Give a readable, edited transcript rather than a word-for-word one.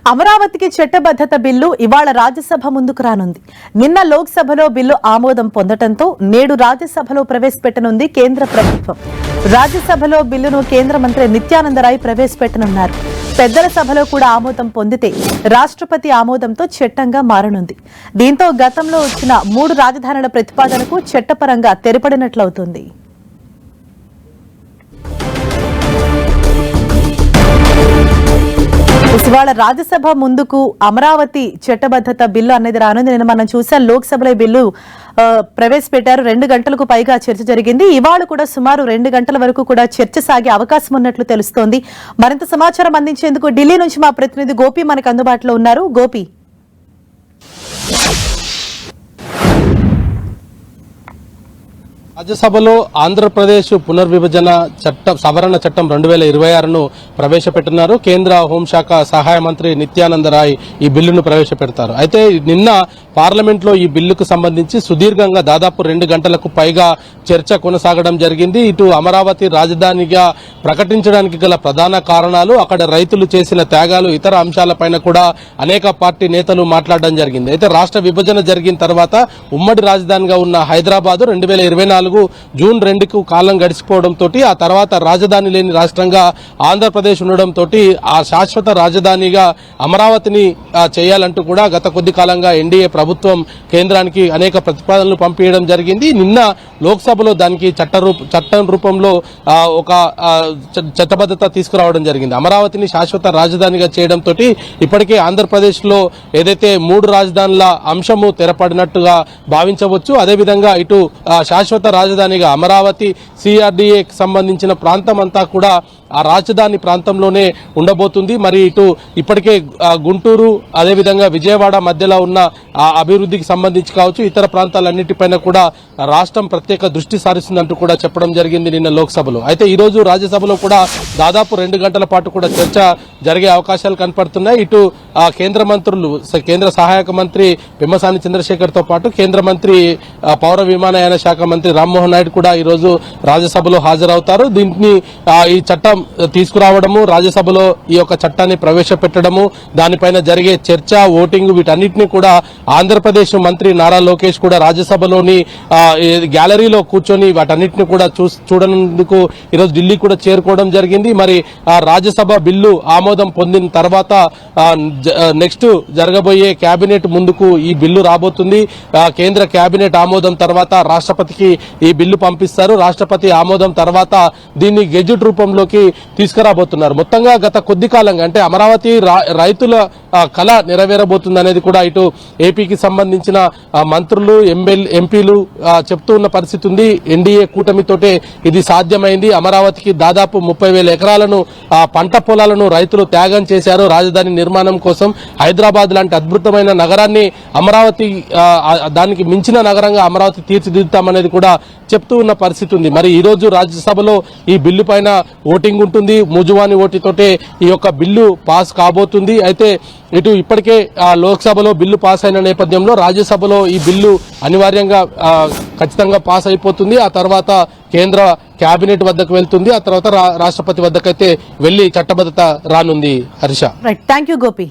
అమరావతికి చట్టబద్ధత బిల్లు ఇవాళ రాజ్యసభ ముందుకు రానుంది. నిన్న లోక్సభలో బిల్లు ఆమోదం పొందడంతో నేడు రాజ్యసభలో ప్రవేశపెట్టనుంది కేంద్ర ప్రభుత్వం. రాజ్యసభలో బిల్లును కేంద్ర మంత్రి నిత్యానందరాయ్ ప్రవేశపెట్టనున్నారు. పెద్దల సభలో కూడా ఆమోదం పొందితే రాష్ట్రపతి ఆమోదంతో చట్టంగా మారనుంది. దీంతో గతంలో వచ్చిన 3 రాజధానుల ప్రతిపాదనకు చట్టపరంగా తెరపడినట్లవుతుంది. ఇవాళ రాజ్యసభ ముందుకు అమరావతి చట్టబద్ధత బిల్లు అనేది రానుంది. నేను మనం చూసాం, లోక్సభలో బిల్లు ప్రవేశపెట్టారు. 2 గంటలకు పైగా చర్చ జరిగింది. ఇవాళ కూడా సుమారు 2 గంటల వరకు కూడా చర్చ సాగే అవకాశం ఉన్నట్లు తెలుస్తోంది. మరింత సమాచారం అందించేందుకు ఢిల్లీ నుంచి మా ప్రతినిధి గోపి మనకు అందుబాటులో ఉన్నారు. గోపి, రాజ్యసభలో ఆంధ్రప్రదేశ్ పునర్విభజన సవరణ చట్టం 2026ను ప్రవేశపెట్టున్నారు. కేంద్ర హోంశాఖ సహాయ మంత్రి నిత్యానందరాయ్ ఈ బిల్లును ప్రవేశపెడతారు. అయితే నిన్న పార్లమెంట్లో ఈ బిల్లుకు సంబంధించి సుదీర్ఘంగా దాదాపు 2 గంటలకు పైగా చర్చ కొనసాగడం జరిగింది. ఇటు అమరావతి రాజధానిగా ప్రకటించడానికి గల ప్రధాన కారణాలు, అక్కడ రైతులు చేసిన త్యాగాలు, ఇతర అంశాలపైన కూడా అనేక పార్టీ నేతలు మాట్లాడడం జరిగింది. అయితే రాష్ట్ర విభజన జరిగిన తర్వాత ఉమ్మడి రాజధానిగా ఉన్న హైదరాబాద్ 2024 జూన్ 2కు కాలం గడిచిపోవడంతో ఆ తర్వాత రాజధాని లేని రాష్ట్రంగా ఆంధ్రప్రదేశ్ ఉండడంతో ఆ శాశ్వత రాజధానిగా అమరావతిని చేయాలంటూ కూడా గత కొద్ది కాలంగా ఎన్డీఏ ప్రభుత్వం కేంద్రానికి అనేక ప్రతిపాదనలు పంపించడం జరిగింది. నిన్న లోక్సభలో దానికి చట్టం రూపంలో ఒక చట్టబద్ధత తీసుకురావడం జరిగింది. అమరావతిని శాశ్వత రాజధానిగా చేయడంతో ఇప్పటికే ఆంధ్రప్రదేశ్ లో ఏదైతే 3 రాజధానుల అంశము తెరపడినట్టుగా భావించవచ్చు. అదేవిధంగా ఇటు శాశ్వత రాజధానిగా అమరావతి సిఆర్డీఏకి సంబంధించిన ప్రాంతం అంతా కూడా ఆ రాజధాని ప్రాంతంలోనే ఉండబోతుంది. మరి ఇటు ఇప్పటికే గుంటూరు అదేవిధంగా విజయవాడ మధ్యలో ఉన్న అభివృద్ధికి సంబంధించి కావచ్చు, ఇతర ప్రాంతాలన్నిటిపైన కూడా రాష్ట్రం ప్రత్యేక దృష్టి సారిస్తుందంటూ కూడా చెప్పడం జరిగింది నిన్న లోక్సభలో. అయితే ఈ రోజు రాజ్యసభలో కూడా దాదాపు 2 గంటల పాటు కూడా చర్చ జరిగే అవకాశాలు కనపడుతున్నాయి. ఇటు కేంద్ర మంత్రులు, కేంద్ర సహాయక మంత్రి పెమ్మసాని చంద్రశేఖర్ తో పాటు కేంద్ర మంత్రి పౌర విమానయాన శాఖ మంత్రి రామ్మోహన్ నాయుడు కూడా ఈ రోజు రాజ్యసభలో హాజరవుతారు. దీన్ని ఈ చట్టం తీసుకురావడము, రాజ్యసభలో ఈ యొక్క చట్టాన్ని ప్రవేశపెట్టడము, దానిపైన జరిగే చర్చ, ఓటింగ్, వీటన్నిటిని కూడా ఆంధ్రప్రదేశ్ మంత్రి నారా లోకేష్ కూడా రాజ్యసభలోని గ్యాలరీలో కూర్చొని వాటన్నిటిని కూడా చూడనందుకు ఈరోజు ఢిల్లీ కూడా చేరుకోవడం జరిగింది. మరి రాజ్యసభ బిల్లు ఆమోదం పొందిన తర్వాత నెక్స్ట్ జరగబోయే కేబినెట్ ముందుకు ఈ బిల్లు రాబోతుంది. కేంద్ర కేబినెట్ ఆమోదం తర్వాత రాష్ట్రపతికి ఈ బిల్లు పంపిస్తారు. రాష్ట్రపతి ఆమోదం తర్వాత దీన్ని గెజెట్ రూపంలోకి తీసుకురాబోతున్నారు. మొత్తంగా గత కొద్ది కాలంగా అంటే అమరావతి రైతుల కళ నెరవేరబోతుంది అనేది కూడా ఇటు ఏపీకి సంబంధించిన మంత్రులు, ఎంపీలు చెప్తూ ఉన్న పరిస్థితి ఉంది. ఎన్డీఏ కూటమితోటే ఇది సాధ్యమైంది. అమరావతికి దాదాపు 30,000 ఎకరాలను పంట పొలాలను రైతులు త్యాగం చేశారు రాజధాని నిర్మాణం కోసం. హైదరాబాద్ లాంటి అద్భుతమైన నగరాన్ని అమరావతి, దానికి మించిన నగరంగా అమరావతి తీర్చిదిద్దుతామనేది కూడా చెప్తూ ఉన్న పరిస్థితి ఉంది. మరి ఈ రోజు రాజ్యసభలో ఈ బిల్లు పైన ఓటింగ్ ఉంటుంది. మూజువాని ఓటుతోటే ఈ యొక్క బిల్లు పాస్ కాబోతుంది. అయితే ఇటు ఇప్పటికే లోక్సభలో బిల్లు పాస్ అయిన నేపథ్యంలో రాజ్యసభలో ఈ బిల్లు అనివార్యంగా ఖచ్చితంగా పాస్ అయిపోతుంది. ఆ తర్వాత కేంద్ర కేబినెట్ వద్దకు వెళ్తుంది. ఆ తర్వాత రాష్ట్రపతి వద్దకైతే వెళ్లి చట్టబద్ధత రానుంది. Harsha, thank you Gopi.